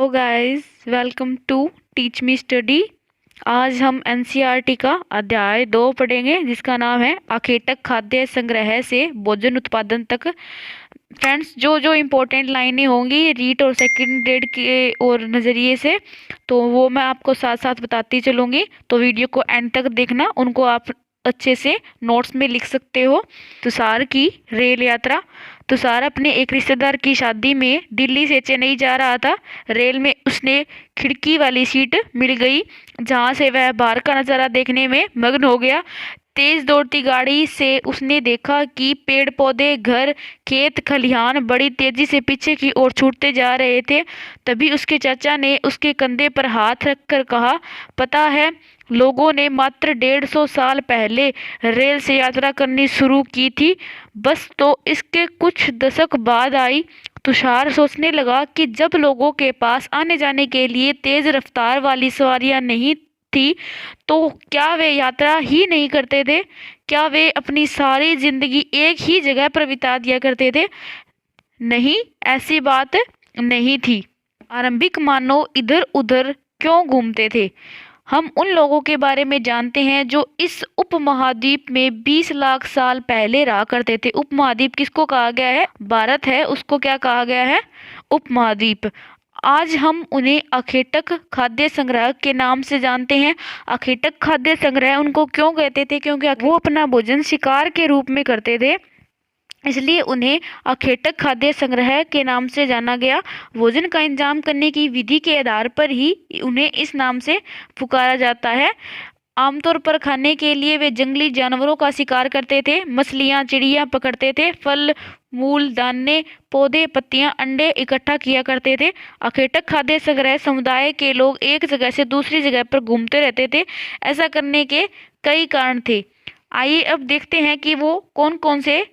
Guys, welcome to teach me study. आज हम NCERT का अध्याय 2 पढ़ेंगे जिसका नाम है अखेटक खाद्य संग्रह से भोजन उत्पादन तक। फ्रेंड्स, जो जो इम्पोर्टेंट लाइनें होंगी रीड और सेकंड ग्रेड के और नज़रिए से, तो वो मैं आपको साथ साथ बताती चलूँगी। तो वीडियो को एंड तक देखना, उनको आप अच्छे से नोट्स में लिख सकते हो। तुषार की रेल यात्रा। तुषार अपने एक रिश्तेदार की शादी में दिल्ली से चेन्नई जा रहा था। रेल में उसने खिड़की वाली सीट मिल गई, जहां से वह बाहर का नज़ारा देखने में मग्न हो गया। तेज दौड़ती गाड़ी से उसने देखा कि पेड़ पौधे, घर, खेत खलिहान बड़ी तेजी से पीछे की ओर छूटते जा रहे थे। तभी उसके चाचा ने उसके कंधे पर हाथ रखकर कहा, पता है, लोगों ने मात्र 150 साल पहले रेल से यात्रा करनी शुरू की थी, बस तो इसके कुछ दशक बाद आई। तुषार सोचने लगा कि जब लोगों के पास आने जाने के लिए तेज रफ्तार वाली सवारियां नहीं थी, तो क्या वे यात्रा ही नहीं करते थे? क्या वे अपनी सारी जिंदगी एक ही जगह पर बिता दिया करते थे? नहीं, ऐसी बात नहीं थी। आरंभिक मानव इधर उधर क्यों घूमते थे? हम उन लोगों के बारे में जानते हैं जो इस उपमहाद्वीप में 20 लाख साल पहले रहा करते थे। उपमहाद्वीप किसको कहा गया है? भारत है, उसको क्या कहा गया है? उपमहाद्वीप। आज हम उन्हें अखेटक खाद्य संग्रह के नाम से जानते हैं। अखेटक खाद्य संग्रह उनको क्यों कहते थे? क्योंकि वो अपना भोजन शिकार के रूप में करते थे, इसलिए उन्हें अखेटक खाद्य संग्रह के नाम से जाना गया। भोजन का इंतजाम करने की विधि के आधार पर ही उन्हें इस नाम से पुकारा जाता है। आमतौर पर खाने के लिए वे जंगली जानवरों का शिकार करते थे, मछलियाँ, चिड़िया पकड़ते थे, फल मूल, दाने, पौधे, पत्तियां, अंडे इकट्ठा किया करते थे। अखेटक खाद्य संग्रह समुदाय के लोग एक जगह से दूसरी जगह पर घूमते रहते थे। ऐसा करने के कई कारण थे। आइए अब देखते हैं कि वो कौन कौन से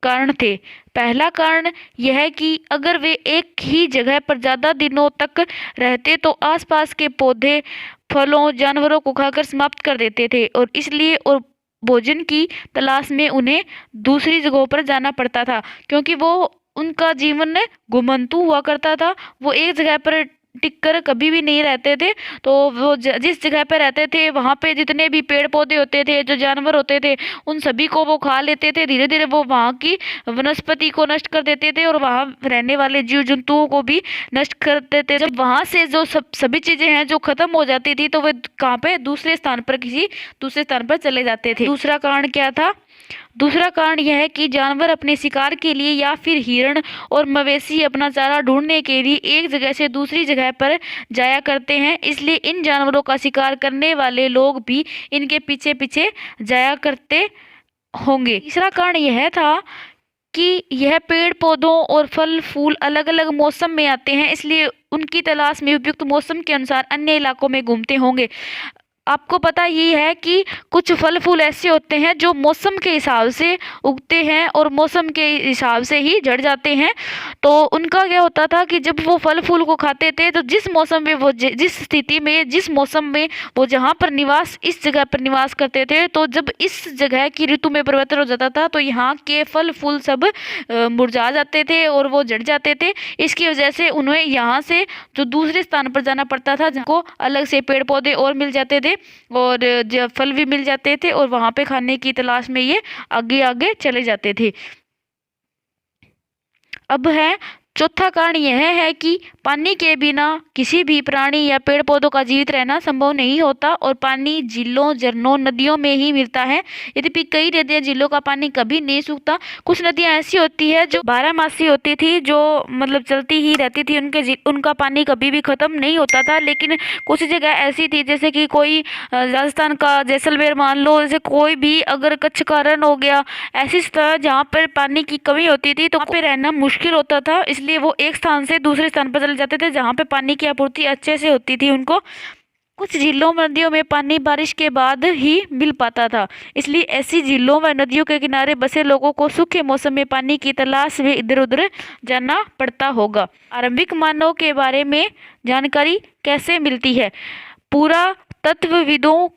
कारण थे। पहला कारण यह है कि अगर वे एक ही जगह पर ज़्यादा दिनों तक रहते तो आसपास के पौधे, फलों, जानवरों को खाकर समाप्त कर देते थे, और इसलिए और भोजन की तलाश में उन्हें दूसरी जगहों पर जाना पड़ता था, क्योंकि वो उनका जीवन घुमंतू हुआ करता था। वो एक जगह पर टिक कर कभी भी नहीं रहते थे। तो वो जिस जगह पे रहते थे वहाँ पे जितने भी पेड़ पौधे होते थे, जो जानवर होते थे, उन सभी को वो खा लेते थे। धीरे धीरे वो वहाँ की वनस्पति को नष्ट कर देते थे और वहाँ रहने वाले जीव जंतुओं को भी नष्ट कर देते थे। जब वहाँ से जो सभी चीजें हैं जो खत्म हो जाती थी, तो वे कहाँ पे दूसरे स्थान पर, किसी दूसरे स्थान पर चले जाते थे। दूसरा कारण क्या था? दूसरा कारण यह है कि जानवर अपने शिकार के लिए या फिर हिरण और मवेशी अपना चारा ढूंढने के लिए एक जगह से दूसरी जगह पर जाया करते हैं, इसलिए इन जानवरों का शिकार करने वाले लोग भी इनके पीछे पीछे जाया करते होंगे। तीसरा कारण यह था कि यह पेड़ पौधों और फल फूल अलग अलग मौसम में आते हैं, इसलिए उनकी तलाश में उपयुक्त मौसम के अनुसार अन्य इलाकों में घूमते होंगे। आपको पता ही है कि कुछ फल फूल ऐसे होते हैं जो मौसम के हिसाब से उगते हैं और मौसम के हिसाब से ही झड़ जाते हैं। तो उनका क्या होता था कि जब वो फल फूल को खाते थे, तो जिस मौसम में वो जिस स्थिति में, जिस मौसम में वो जहाँ पर निवास, इस जगह पर निवास करते थे, तो जब इस जगह की ऋतु में परिवर्तन हो जाता था तो यहाँ के फल फूल सब मुरझा जाते थे और वो झड़ जाते थे। इसकी वजह से उन्हें यहाँ से जो दूसरे स्थान पर जाना पड़ता था, जिनको अलग से पेड़ पौधे और मिल जाते थे और फल भी मिल जाते थे, और वहां पे खाने की तलाश में ये आगे आगे चले जाते थे। अब है चौथा कारण यह है कि पानी के बिना किसी भी प्राणी या पेड़ पौधों का जीवित रहना संभव नहीं होता, और पानी झीलों, झरनों, नदियों में ही मिलता है। यद्यपि कई नदियां, झीलों का पानी कभी नहीं सूखता। कुछ नदियां ऐसी होती है जो 12 मासी होती थी, जो मतलब चलती ही रहती थी, उनका पानी कभी भी खत्म नहीं होता था। लेकिन कुछ जगह ऐसी थी, जैसे कि कोई राजस्थान का जैसलमेर मान लो, जैसे कोई भी अगर कच्छ का रण हो गया, ऐसी स्थल जहाँ पर पानी की कमी होती थी, तो वहाँ पे रहना मुश्किल होता था, इसलिए वो एक स्थान से दूसरे स्थान पर चले जाते थे जहाँ पे पानी की आपूर्ति अच्छे से होती थी उनको। कुछ झीलों नदियों में पानी बारिश के बाद ही मिल पाता था, इसलिए ऐसी झीलों व नदियों के किनारे बसे लोगों को सूखे मौसम में पानी की तलाश में इधर उधर जाना पड़ता होगा। आरंभिक मानव के बारे में जानकारी कैसे मिलती है? पूरा तत्वविदों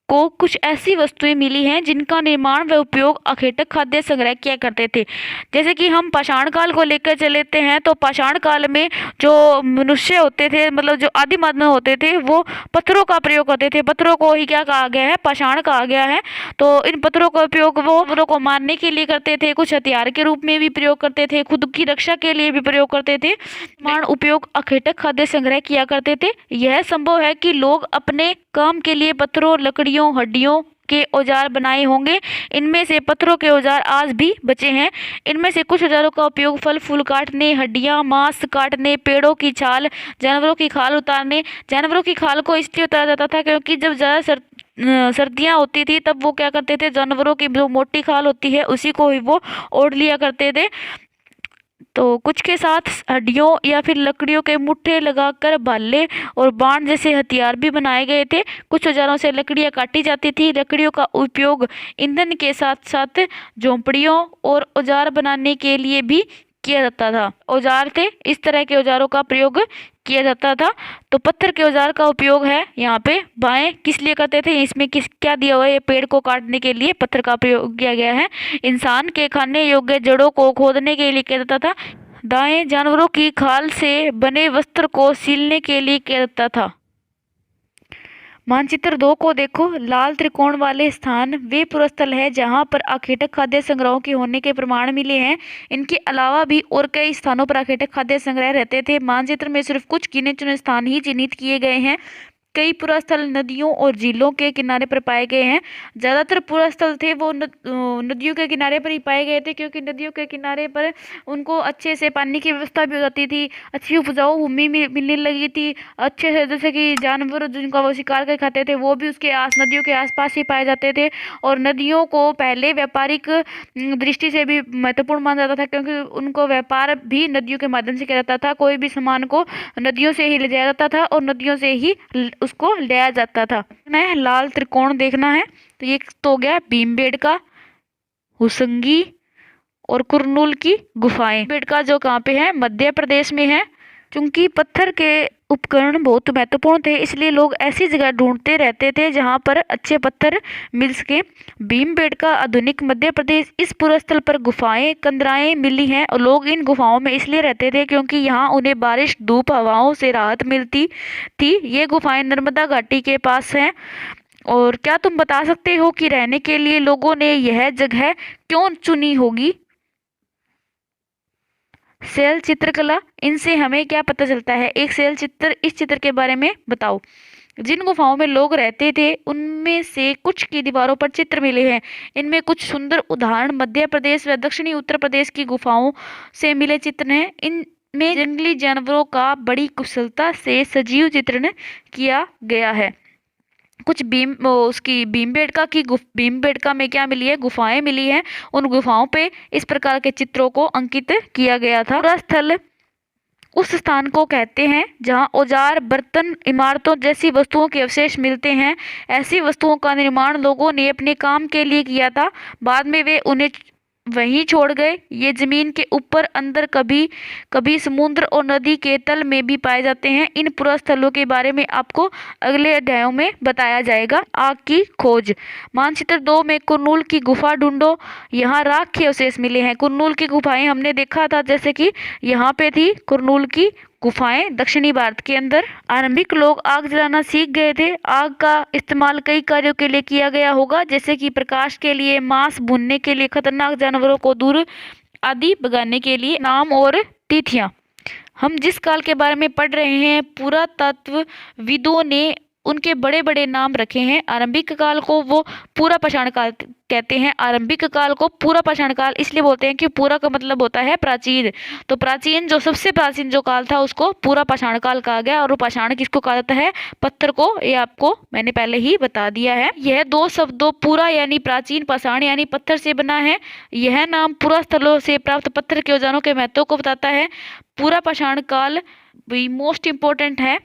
को कुछ ऐसी वस्तुएं मिली हैं जिनका निर्माण व उपयोग अखेटक खाद्य संग्रह किया करते थे। जैसे कि हम पाषाण काल को लेकर चलेते हैं, तो पाषाण काल में जो मनुष्य होते थे, मतलब जो आदि मानव होते थे, वो पत्थरों का प्रयोग करते थे। पत्थरों को ही क्या कहा गया है, पाषाण कहा गया है। तो इन पत्थरों का उपयोग वो पत्थरों को मारने के लिए करते थे, कुछ हथियार के रूप में भी प्रयोग करते थे, खुद की रक्षा के लिए भी प्रयोग करते थे। निर्माण उपयोग अखेटक खाद्य संग्रह किया करते थे। यह संभव है कि लोग अपने काम के लिए पत्थरों, लकड़ियों, हड्डियों के औजार बनाए होंगे। इनमें से पत्थरों के औजार आज भी बचे हैं। इनमें से कुछ औजारों का उपयोग फल फूल काटने, हड्डियां, मांस काटने, पेड़ों की छाल, जानवरों की खाल उतारने। जानवरों की खाल को इसलिए उतारा जाता था क्योंकि जब ज़्यादा सर्दियाँ होती थी तब वो क्या करते थे, जानवरों की जो मोटी खाल होती है उसी को ही वो ओढ़ लिया करते थे। तो कुछ के साथ हड्डियों या फिर लकड़ियों के मुट्ठे लगाकर भाले और बाण जैसे हथियार भी बनाए गए थे। कुछ औजारों से लकड़ियां काटी जाती थी। लकड़ियों का उपयोग ईंधन के साथ साथ झोंपड़ियों और औजार बनाने के लिए भी किया जाता था। औजार थे, इस तरह के औजारों का प्रयोग किया जाता था। तो पत्थर के औजार का उपयोग है यहाँ पे बाएं किस लिए करते थे, इसमें किस क्या दिया हुआ है, ये पेड़ को काटने के लिए पत्थर का प्रयोग किया गया है। इंसान के खाने योग्य जड़ों को खोदने के लिए किया जाता था। दाएं जानवरों की खाल से बने वस्त्र को सीलने के लिए किया जाता था। मानचित्र 2 को देखो। लाल त्रिकोण वाले स्थान वे पुरस्थल है जहां पर अखेटक खाद्य संग्रहों के होने के प्रमाण मिले हैं। इनके अलावा भी और कई स्थानों पर अखेटक खाद्य संग्रह रहते थे। मानचित्र में सिर्फ कुछ गिने चुने स्थान ही चिन्हित किए गए हैं। कई पुरास्थल नदियों और झीलों के किनारे पर पाए गए हैं। ज़्यादातर पुरास्थल थे वो नदियों के किनारे पर ही पाए गए थे, क्योंकि नदियों के किनारे पर उनको अच्छे से पानी की व्यवस्था भी हो जाती थी, अच्छी उपजाऊ भूमि मिलने लगी थी अच्छे से। जैसे कि जानवर जिनका वो शिकार कर खाते थे वो भी उसके नदियों के आसपास ही पाए जाते थे। और नदियों को पहले व्यापारिक दृष्टि से भी महत्वपूर्ण माना जाता था, क्योंकि उनको व्यापार भी नदियों के माध्यम से किया जाता था। कोई भी सामान को नदियों से ही ले जाया जाता था और नदियों से ही उसको लिया जाता था। लाल त्रिकोण देखना है तो ये तो हो गया भीमबेटका, हुसंगी और कुरनूल की गुफाएं। भीमबेटका जो कहाँ पे है, मध्य प्रदेश में है। चूंकि पत्थर के उपकरण बहुत महत्वपूर्ण थे, इसलिए लोग ऐसी जगह ढूंढते रहते थे जहां पर अच्छे पत्थर मिल सके। भीमबेटका आधुनिक मध्य प्रदेश। इस पुरस्थल पर गुफाएं, कंदराएं मिली हैं और लोग इन गुफाओं में इसलिए रहते थे क्योंकि यहाँ उन्हें बारिश, धूप, हवाओं से राहत मिलती थी। ये गुफाएं नर्मदा घाटी के पास हैं। और क्या तुम बता सकते हो कि रहने के लिए लोगों ने यह जगह क्यों चुनी होगी? शैल चित्रकला, इनसे हमें क्या पता चलता है? एक शैल चित्र, इस चित्र के बारे में बताओ। जिन गुफाओं में लोग रहते थे उनमें से कुछ की दीवारों पर चित्र मिले हैं। इनमें कुछ सुंदर उदाहरण मध्य प्रदेश व दक्षिणी उत्तर प्रदेश की गुफाओं से मिले चित्र हैं। इनमें जंगली जानवरों का बड़ी कुशलता से सजीव चित्रण किया गया है। कुछ भीमबेटका में क्या मिली है, गुफाएं मिली हैं। उन गुफाओं पे इस प्रकार के चित्रों को अंकित किया गया था। पूरा स्थल उस स्थान को कहते हैं जहां औजार, बर्तन, इमारतों जैसी वस्तुओं के अवशेष मिलते हैं। ऐसी वस्तुओं का निर्माण लोगों ने अपने काम के लिए किया था, बाद में वे उन्हें वहीं छोड़ गए। ये जमीन के ऊपर, अंदर, कभी कभी समुद्र और नदी के तल में भी पाए जाते हैं। इन पुरास्थलों के बारे में आपको अगले अध्यायों में बताया जाएगा। आग की खोज। मानचित्र 2 में कुरनूल की गुफा ढूंढो। यहाँ राख के अवशेष मिले हैं। कुरनूल की गुफाएं हमने देखा था, जैसे कि यहाँ पे थी कुरनूल की गुफाएं दक्षिणी भारत के अंदर। आरंभिक लोग आग जलाना सीख गए थे। आग का इस्तेमाल कई कार्यों के लिए किया गया होगा, जैसे कि प्रकाश के लिए, मांस भूनने के लिए, खतरनाक जानवरों को दूर आदि भगाने के लिए। नाम और तिथियां। हम जिस काल के बारे में पढ़ रहे हैं, पुरातत्वविदों ने उनके बड़े बड़े नाम रखे हैं। आरंभिक काल को वो पूरा पाषाण काल कहते हैं। आरंभिक काल को पूरा पाषाण काल इसलिए बोलते हैं कि पूरा का मतलब होता है प्राचीन। तो प्राचीन, जो सबसे प्राचीन जो काल था उसको पूरा पाषाण काल कहा गया। और वो पाषाण किसको कहा जाता है? पत्थर को। ये आपको मैंने पहले ही बता दिया है। यह दो शब्दों पूरा यानी प्राचीन, पाषाण यानी पत्थर से बना है। यह नाम पूरा स्थलों से प्राप्त पत्थर के औजारों के महत्व को बताता है। पूरा पाषाण काल भी मोस्ट इम्पोर्टेंट है,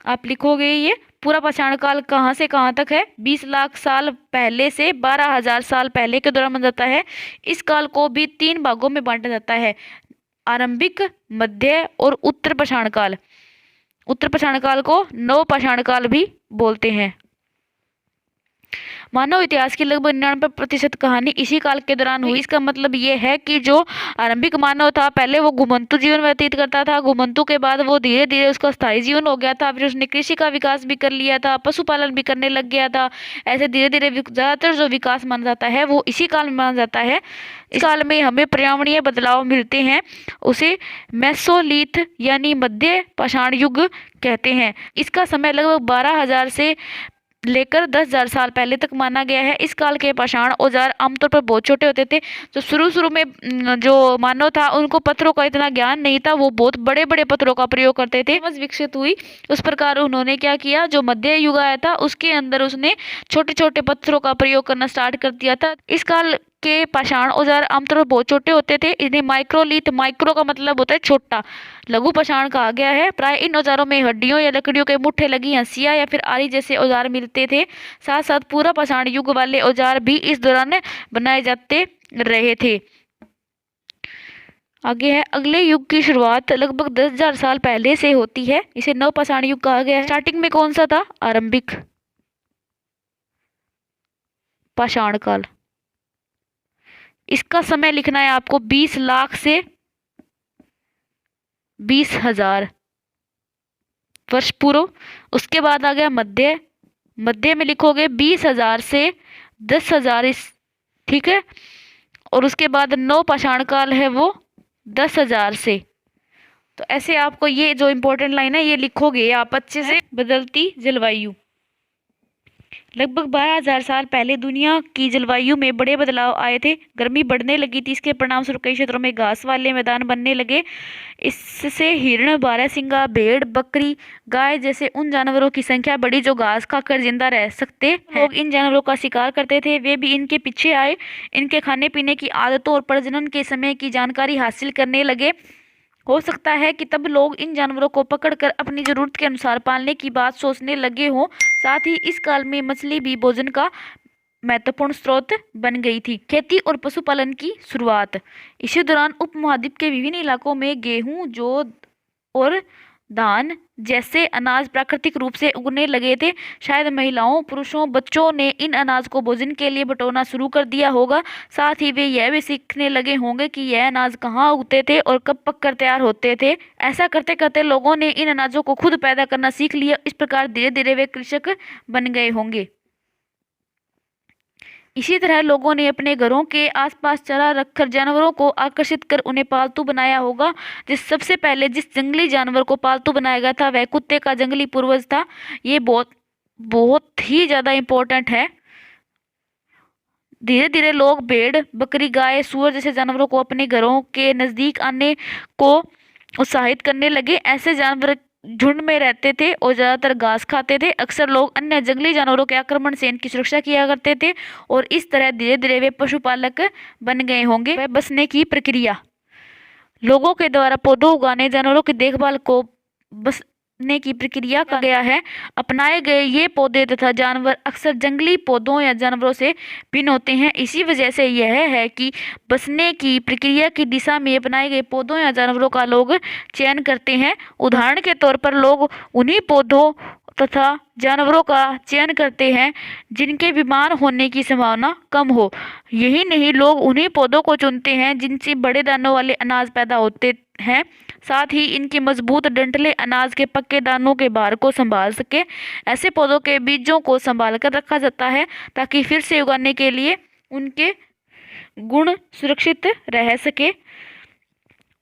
आप लिखोगे। ये पूरा पाषाण काल कहाँ से कहाँ तक है? 20 लाख साल पहले से 12,000 साल पहले के दौरान माना जाता है। इस काल को भी 3 भागों में बांटा जाता है, आरंभिक, मध्य और उत्तर पाषाण काल। उत्तर पाषाण काल को नव पाषाण काल भी बोलते हैं। मानव इतिहास की लगभग 99% कहानी इसी काल के दौरान हुई। इसका मतलब ये है कि जो आरंभिक मानव था, पहले वो घुमंतु जीवन व्यतीत करता था। घुमंतु के बाद वो धीरे धीरे उसका स्थायी जीवन हो गया था। फिर उसने कृषि का विकास भी कर लिया था, पशुपालन भी करने लग गया था। ऐसे धीरे धीरे ज्यादातर जो विकास माना जाता है वो इसी काल में माना जाता है। इस काल में हमें पर्यावरणीय बदलाव मिलते हैं, उसे मेसोलिथ यानी मध्य पाषाण युग कहते हैं। इसका समय लगभग 12,000 से लेकर 10,000 साल पहले तक माना गया है। इस काल के पाषाण औजार आमतौर पर बहुत छोटे होते थे। तो शुरू में जो मानव था उनको पत्थरों का इतना ज्ञान नहीं था, वो बहुत बड़े बड़े पत्थरों का प्रयोग करते थे। समझ विकसित हुई, उस प्रकार उन्होंने क्या किया, जो मध्य युग आया था उसके अंदर उसने छोटे छोटे पत्थरों का प्रयोग करना स्टार्ट कर दिया था। इस काल के पाषाण औजार आमतौर पर बहुत छोटे होते थे। इन्हें माइक्रोलिथ, माइक्रो का मतलब होता है छोटा, लघु पाषाण कहा गया है। प्राय इन औजारों में हड्डियों या लकड़ियों के मुट्ठे लगी हंसिया या फिर आरी जैसे औजार मिलते थे। साथ साथ पूरा पाषाण युग वाले औजार भी इस दौरान बनाए जाते रहे थे। आगे है, अगले युग की शुरुआत लगभग 10,000 साल पहले से होती है। इसे नव पाषाण युग कहा गया है। स्टार्टिंग में कौन सा था, आरंभिक पाषाण काल। इसका समय लिखना है आपको 20 लाख से 20,000 वर्ष पूर्व। उसके बाद आ गया मध्य, मध्य में लिखोगे 20,000 से 10,000 इस, ठीक है। और उसके बाद नव पाषाण काल है वो 10,000 से। तो ऐसे आपको ये जो इम्पोर्टेंट लाइन है ये लिखोगे आप अच्छे से। बदलती जलवायु, लगभग 12,000 साल पहले दुनिया की जलवायु में बड़े बदलाव आए थे। गर्मी बढ़ने लगी थी, इसके परिणाम स्वरूप कई क्षेत्रों में घास वाले मैदान बनने लगे। इससे हिरण, बारहसिंगा, भेड़, बकरी, गाय जैसे उन जानवरों की संख्या बढ़ी जो घास खाकर जिंदा रह सकते हैं। लोग इन जानवरों का शिकार करते थे, वे भी इनके पीछे आए। इनके खाने पीने की आदतों और प्रजनन के समय की जानकारी हासिल करने लगे। हो सकता है कि तब लोग इन जानवरों को पकड़कर अपनी जरूरत के अनुसार पालने की बात सोचने लगे हों। साथ ही इस काल में मछली भी भोजन का महत्वपूर्ण स्रोत बन गई थी। खेती और पशुपालन की शुरुआत, इसी दौरान उपमहाद्वीप के विभिन्न इलाकों में गेहूं, जौ और धान जैसे अनाज प्राकृतिक रूप से उगने लगे थे। शायद महिलाओं, पुरुषों, बच्चों ने इन अनाज को भोजन के लिए बटोरना शुरू कर दिया होगा। साथ ही वे यह भी सीखने लगे होंगे कि यह अनाज कहाँ उगते थे और कब पककर तैयार होते थे। ऐसा करते करते लोगों ने इन अनाजों को खुद पैदा करना सीख लिया। इस प्रकार धीरे धीरे वे कृषक बन गए होंगे। इसी तरह लोगों ने अपने घरों के आसपास चरा रखकर जानवरों को आकर्षित कर उन्हें पालतू बनाया होगा। सबसे पहले जिस जंगली जानवर को पालतू बनाया गया था वह कुत्ते का जंगली पूर्वज था। ये बहुत बहुत ही ज़्यादा इम्पोर्टेंट है। धीरे धीरे लोग भेड़, बकरी, गाय, सूअर जैसे जानवरों को अपने घरों के नज़दीक आने को उत्साहित करने लगे। ऐसे जानवर झुंड में रहते थे और ज़्यादातर घास खाते थे। अक्सर लोग अन्य जंगली जानवरों के आक्रमण से इनकी सुरक्षा किया करते थे और इस तरह धीरे धीरे वे पशुपालक बन गए होंगे। वह बसने की प्रक्रिया, लोगों के द्वारा पौधों उगाने, जानवरों की देखभाल को बसने की प्रक्रिया कहा गया है। अपनाए गए ये पौधे तथा जानवर अक्सर जंगली पौधों या जानवरों से भिन्न होते हैं। इसी वजह से यह है कि बसने की प्रक्रिया की दिशा में अपनाए गए पौधों या जानवरों का लोग चयन करते हैं। उदाहरण के तौर पर लोग उन्हीं पौधों तथा जानवरों का चयन करते हैं जिनके बीमार होने की संभावना कम हो। यही नहीं, लोग उन्हीं पौधों को चुनते हैं जिनसे बड़े दानों वाले अनाज पैदा होते हैं। साथ ही इनके मजबूत डंठलें अनाज के पक्के दानों के भार को संभाल सके। ऐसे पौधों के बीजों को संभाल कर रखा जाता है ताकि फिर से उगाने के लिए उनके गुण सुरक्षित रह सके।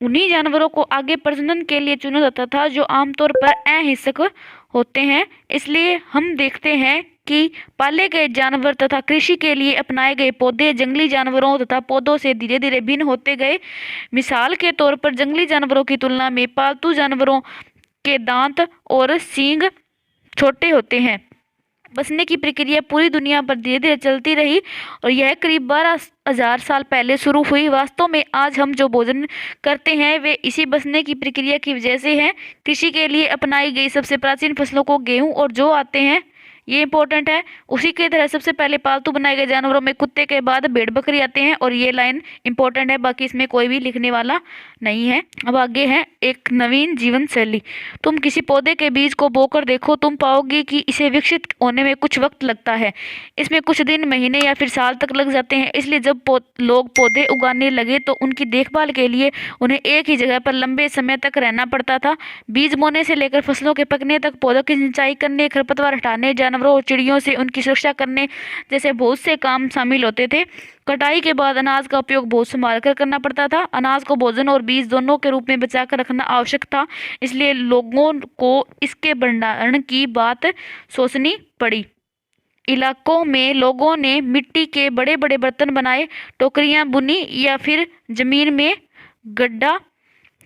उन्हीं जानवरों को आगे प्रजनन के लिए चुना जाता था जो आमतौर पर अहिंसक होते हैं। इसलिए हम देखते हैं कि पाले गए जानवर तथा कृषि के लिए अपनाए गए पौधे जंगली जानवरों तथा पौधों से धीरे धीरे भिन्न होते गए। मिसाल के तौर पर जंगली जानवरों की तुलना में पालतू जानवरों के दांत और सींग छोटे होते हैं। बसने की प्रक्रिया पूरी दुनिया पर धीरे धीरे चलती रही और यह करीब 12,000 साल पहले शुरू हुई। वास्तव में आज हम जो भोजन करते हैं वे इसी बसने की प्रक्रिया की वजह से हैं। कृषि के लिए अपनाई गई सबसे प्राचीन फसलों को गेहूं और जौ आते हैं। ये इंपॉर्टेंट है। उसी की तरह सबसे पहले पालतू बनाए गए जानवरों में कुत्ते के बाद भेड़ बकरी आते हैं, और ये लाइन इंपॉर्टेंट है, बाकी इसमें कोई भी लिखने वाला नहीं है। अब आगे है एक नवीन जीवन शैली। तुम किसी पौधे के बीज को बोकर देखो, तुम पाओगे कि इसे विकसित होने में कुछ वक्त लगता है। इसमें कुछ दिन, महीने या फिर साल तक लग जाते हैं। इसलिए जब लोग पौधे उगाने लगे तो उनकी देखभाल के लिए उन्हें एक ही जगह पर लंबे समय तक रहना पड़ता था। बीज बोने से लेकर फसलों के पकने तक, पौधों की सिंचाई करने, खरपतवार हटाने, जानवरों और चिड़ियों से उनकी सुरक्षा करने जैसे बहुत से काम शामिल होते थे। कटाई के बाद अनाज का उपयोग बहुत संभाल कर करना पड़ता था। अनाज को भोजन और बीज दोनों के रूप में बचा कर रखना आवश्यक था, इसलिए लोगों को इसके भंडारण की बात सोचनी पड़ी। इलाकों में लोगों ने मिट्टी के बड़े बड़े बर्तन बनाए, टोकरियां बुनी या फिर जमीन में गड्ढा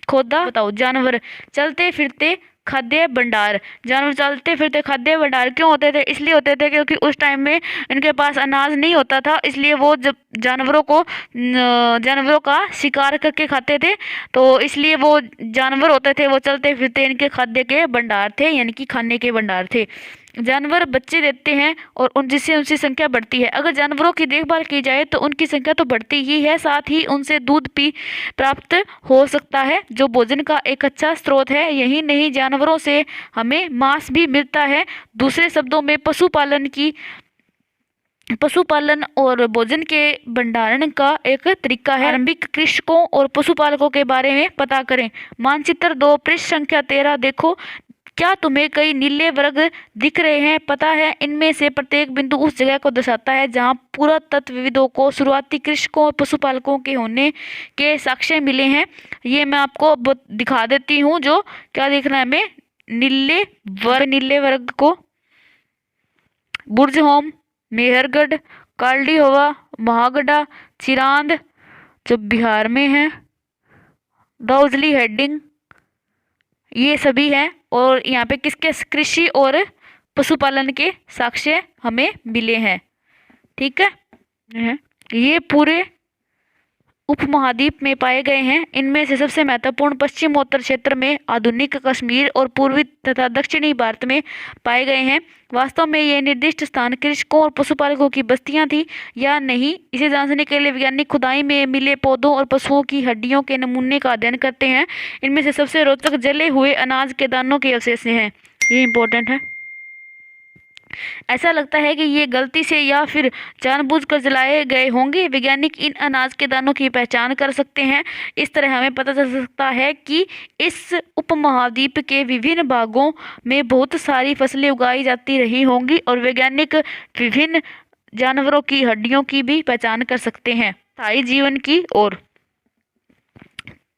खोदा। बताओ, जानवर चलते फिरते खाद्य भंडार। जानवर चलते फिरते खाद्य भंडार क्यों होते थे? इसलिए होते थे क्योंकि उस टाइम में इनके पास अनाज नहीं होता था, इसलिए वो जब जानवरों का शिकार करके खाते थे, तो इसलिए वो जानवर होते थे वो चलते फिरते इनके खाद्य के भंडार थे, यानी कि खाने के भंडार थे। जानवर बच्चे देते हैं और जिससे उनकी संख्या बढ़ती है। अगर जानवरों की देखभाल की जाए तो उनकी संख्या तो बढ़ती ही है, साथ ही उनसे दूध भी प्राप्त हो सकता है, जो भोजन का एक अच्छा स्रोत है। यही नहीं, जानवरों से हमें मांस भी मिलता है। दूसरे शब्दों में पशुपालन और भोजन के भंडारण का एक तरीका है। आरंभिक कृषकों और पशुपालकों के बारे में पता करें। मानचित्र 2 पृष्ठ संख्या 13 देखो। क्या तुम्हें कई नीले वर्ग दिख रहे हैं? पता है, इनमें से प्रत्येक बिंदु उस जगह को दर्शाता है जहां पुरातत्वविदों को शुरुआती कृषकों और पशुपालकों के होने के साक्ष्य मिले हैं। ये मैं आपको दिखा देती हूँ। जो क्या देखना है हमें, नीले वर्ग को बुर्जहोम, मेहरगढ़, कालडीहोवा, महागढ़ा, चिरांद जो बिहार में है, दाउजली हेडिंग, ये सभी हैं। और यहाँ पे किसके कृषि और पशुपालन के साक्ष्य हमें मिले हैं। ठीक है, ये पूरे उपमहाद्वीप में पाए गए हैं। इनमें से सबसे महत्वपूर्ण पश्चिमोत्तर क्षेत्र में, आधुनिक कश्मीर और पूर्वी तथा दक्षिणी भारत में पाए गए हैं। वास्तव में ये निर्दिष्ट स्थान कृषकों और पशुपालकों की बस्तियां थी या नहीं, इसे जानने के लिए वैज्ञानिक खुदाई में मिले पौधों और पशुओं की हड्डियों के नमूने का अध्ययन करते हैं। इनमें से सबसे रोचक जले हुए अनाज के दानों के अवशेष हैं। ये इंपॉर्टेंट है। ऐसा लगता है कि ये गलती से या फिर जानबूझकर जलाए गए होंगे। वैज्ञानिक इन अनाज के दानों की पहचान कर सकते हैं। इस तरह हमें पता चल सकता है कि इस उपमहाद्वीप के विभिन्न भागों में बहुत सारी फसलें उगाई जाती रही होंगी, और वैज्ञानिक विभिन्न जानवरों की हड्डियों की भी पहचान कर सकते हैं। स्थायी जीवन की ओर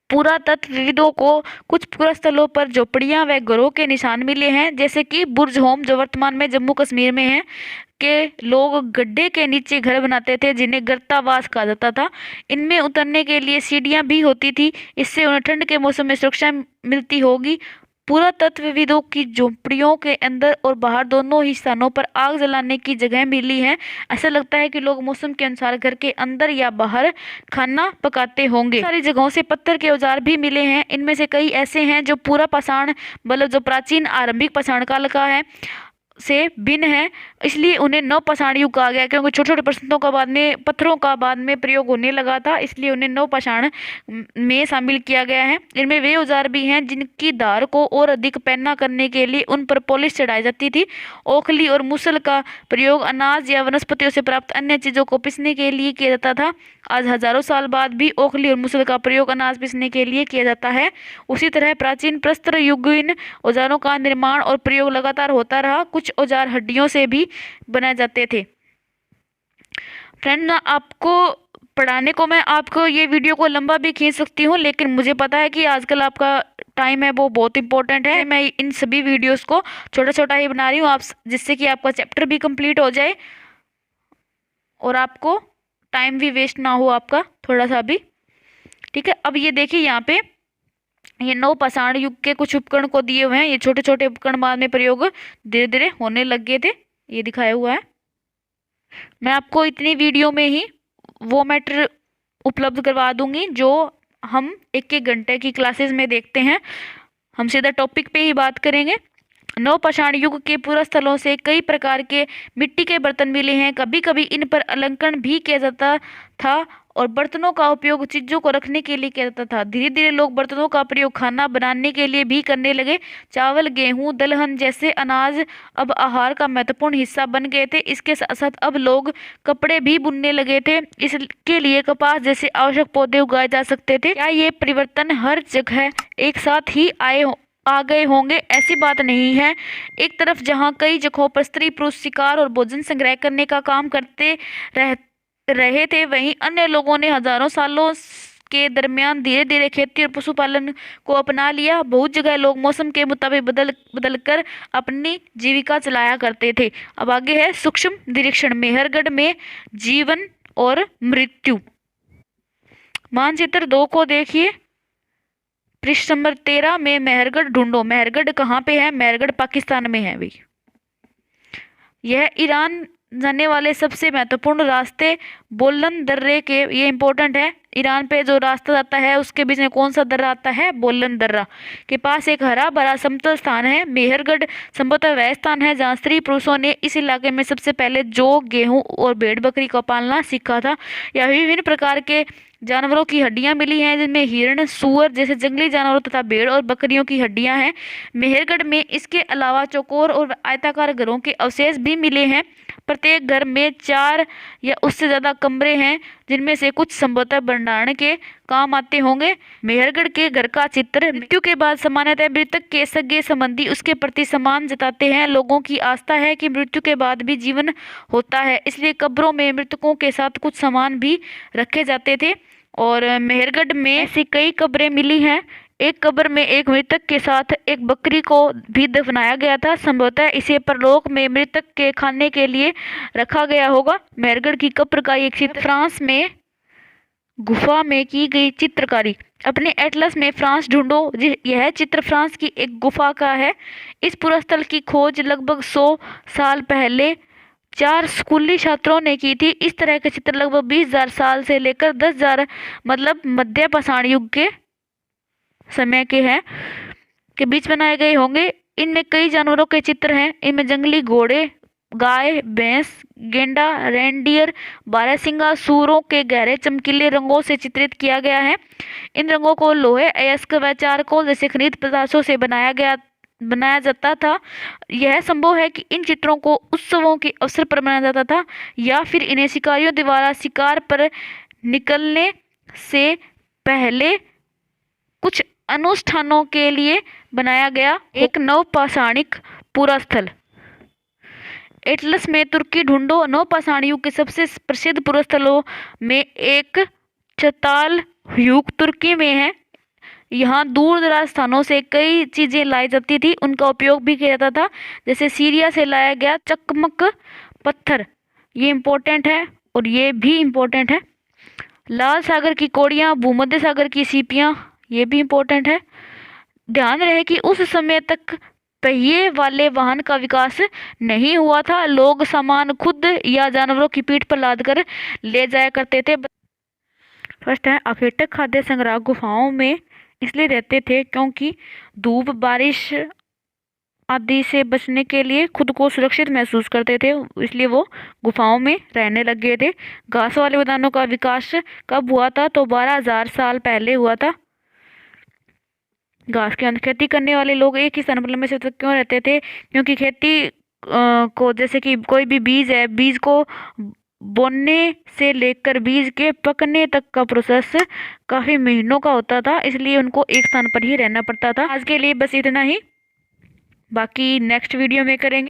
पुरातत्वविदों को कुछ पुरास्थलों पर झोपड़ियां व घरों के निशान मिले हैं, जैसे कि बुर्ज होम जो वर्तमान में जम्मू कश्मीर में है के लोग गड्ढे के नीचे घर बनाते थे, जिन्हें गर्तावास कहा जाता था। इनमें उतरने के लिए सीढ़ियां भी होती थी, इससे उन्हें ठंड के मौसम में सुरक्षा मिलती होगी। पुरातत्वविदों की झोंपड़ियों के अंदर और बाहर दोनों ही स्थानों पर आग जलाने की जगह मिली है। ऐसा लगता है कि लोग मौसम के अनुसार घर के अंदर या बाहर खाना पकाते होंगे। सारी जगहों से पत्थर के औजार भी मिले हैं। इनमें से कई ऐसे हैं जो पूरा पाषाण, मतलब जो प्राचीन आरंभिक पाषाण काल का है से भिन्न है, इसलिए उन्हें नवपाषाण युग कहा गया, क्योंकि छोटे छोटे पत्थरों का बाद में प्रयोग होने लगा था, इसलिए उन्हें नवपाषाण में शामिल किया गया है। इनमें वे औजार भी हैं जिनकी धार को और अधिक पैना करने के लिए उन पर पॉलिश चढ़ाई जाती थी। ओखली और मुसल का प्रयोग अनाज या वनस्पतियों से प्राप्त अन्य चीजों को पीसने के लिए किया जाता था। आज हजारों साल बाद भी ओखली और मुसल का प्रयोग अनाज पीसने के लिए किया जाता है। उसी तरह प्राचीन प्रस्तर युगीन औजारों का निर्माण और प्रयोग लगातार होता रहा। कुछ औजार हड्डियों से भी बनाए जाते थे। फ्रेंड, आपको पढ़ाने को मैं आपको ये वीडियो को लंबा भी खींच सकती हूँ, लेकिन मुझे पता है कि आजकल आपका टाइम है वो बहुत इंपॉर्टेंट है। मैं इन सभी वीडियोस को छोटा छोटा ही बना रही हूँ, जिससे कि आपका चैप्टर भी कंप्लीट हो जाए और आपको टाइम भी वेस्ट ना हो आपका थोड़ा सा भी। ठीक है, अब ये देखिए यहाँ पे ये नवपाषाण युग के कुछ उपकरण को दिए हुए हैं। ये छोटे छोटे उपकरण बाद में प्रयोग धीरे धीरे होने लग गए थे, ये दिखाया हुआ है। मैं आपको इतनी वीडियो में ही वो मैटर उपलब्ध करवा दूंगी जो हम एक एक घंटे की क्लासेस में देखते हैं। हम सीधा टॉपिक पे ही बात करेंगे। नवपाषाण युग के पुरास्थलों से कई प्रकार के मिट्टी के बर्तन मिले हैं। कभी कभी इन पर अलंकरण भी किया जाता था और बर्तनों का उपयोग चीजों को रखने के लिए किया जाता था। धीरे धीरे लोग बर्तनों का प्रयोग खाना बनाने के लिए भी करने लगे। चावल, गेहूं, दलहन जैसे अनाज अब आहार का महत्वपूर्ण हिस्सा बन गए थे। इसके साथ साथ अब लोग कपड़े भी बुनने लगे थे। इसके लिए कपास जैसे आवश्यक पौधे उगाए जा सकते थे। क्या ये परिवर्तन हर जगह एक साथ ही आ गए होंगे? ऐसी बात नहीं है। एक तरफ जहां कई जगहों पर स्त्री पुरुष शिकार और भोजन संग्रह करने का काम करते रहे थे, वहीं अन्य लोगों ने हजारों सालों के दरमियान धीरे धीरे खेती और पशुपालन को अपना लिया। बहुत जगह लोग मौसम के मुताबिक बदल कर अपनी जीविका चलाया करते थे। अब आगे है सूक्ष्म निरीक्षण। मेहरगढ़ में जीवन और मृत्यु। मानचित्र 2 को देखिए। पृष्ठ नंबर 13 में मेहरगढ़ ढूंढो। मेहरगढ़ कहाँ पे है? मेहरगढ़ पाकिस्तान में है भाई। यह ईरान जाने वाले सबसे महत्वपूर्ण रास्ते बोलन दर्रे के, ये इंपॉर्टेंट है। ईरान पे जो रास्ता जाता है उसके बीच में कौन सा दर्रा आता है? बोलन दर्रा के पास एक हरा भरा समतल स्थान है। मेहरगढ़ संभवतः वह स्थान है जहाँ स्त्री पुरुषों ने इस इलाके में सबसे पहले जौ, गेहूं और भेड़ बकरी को पालना सीखा था। यह विभिन्न प्रकार के जानवरों की हड्डियां मिली हैं, जिनमें हिरण, सूअर जैसे जंगली जानवरों तथा भेड़ और बकरियों की हड्डियां हैं। मेहरगढ़ में इसके अलावा चौकोर और आयताकार घरों के अवशेष भी मिले हैं। प्रत्येक घर में 4 या उससे ज्यादा कमरे हैं, जिनमें से कुछ संभवतः भंडारण के काम आते होंगे। मेहरगढ़ के घर का चित्र। मृत्यु के बाद सामान्यतः मृतक के सगे संबंधी उसके प्रति सम्मान जताते हैं। लोगों की आस्था है कि मृत्यु के बाद भी जीवन होता है, इसलिए कब्रों में मृतकों के साथ कुछ सामान भी रखे जाते थे। और मेहरगढ़ में ऐसी कई कब्रें मिली हैं। एक कब्र में एक मृतक के साथ एक बकरी को भी दफनाया गया था। संभवतः इसे परलोक में मृतक के खाने के लिए रखा गया होगा। मेहरगढ़ की कब्र का एक चित्र। फ्रांस में गुफा में की गई चित्रकारी। अपने एटलस में फ्रांस ढूंढो। यह चित्र फ्रांस की एक गुफा का है। इस पुरास्थल की खोज लगभग 100 साल पहले 4 स्कूली छात्रों ने की थी। इस तरह के चित्र लगभग 20,000 साल से लेकर 10,000 मतलब मध्य पाषाण युग के समय के हैं के बीच बनाए गए होंगे। इनमें कई जानवरों के चित्र हैं। इनमें जंगली घोड़े, गाय, भैंस, गेंडा, रेंडियर, बारहसिंगा, सूरों के गहरे चमकीले रंगों से चित्रित किया गया है। इन रंगों को लोहे, अयस्क व चारकोल जैसे खनिज पदार्थों से बनाया जाता था। यह संभव है कि इन चित्रों को उत्सवों के अवसर पर बनाया जाता था या फिर इन्हें शिकारियों द्वारा शिकार पर निकलने से पहले कुछ अनुष्ठानों के लिए बनाया गया एक नवपाषाणिक पुरास्थल। एटलस में तुर्की ढूंढो। नवपाषाण युग के सबसे प्रसिद्ध पुरास्थलों में एक चताल युग तुर्की में है। यहाँ दूर दराज स्थानों से कई चीजें लाई जाती थी, उनका उपयोग भी किया जाता था। जैसे सीरिया से लाया गया चकमक पत्थर, ये इम्पोर्टेंट है और ये भी इम्पोर्टेंट है। लाल सागर की कोड़ियाँ, भूमध्य सागर की सीपियाँ, ये भी इम्पोर्टेंट है। ध्यान रहे कि उस समय तक पहिए वाले वाहन का विकास नहीं हुआ था। लोग सामान खुद या जानवरों की पीठ पर लाद कर ले जाया करते थे। फर्स्ट है आखेटक खाद्य संग्रह। गुफाओं में इसलिए रहते थे क्योंकि धूप, बारिश आदि से बचने के लिए खुद को सुरक्षित महसूस करते थे, इसलिए वो गुफाओं में रहने लग गए थे। घास वाले मैदानों का विकास कब हुआ था? तो 12,000 साल पहले हुआ था। घास के अंदर खेती करने वाले लोग एक ही स्थान पर लंबे समय तक क्यों रहते थे? क्योंकि खेती को, जैसे कि कोई भी बीज है, बीज को बोने से लेकर बीज के पकने तक का प्रोसेस काफी महीनों का होता था, इसलिए उनको एक स्थान पर ही रहना पड़ता था। आज के लिए बस इतना ही, बाकी नेक्स्ट वीडियो में करेंगे।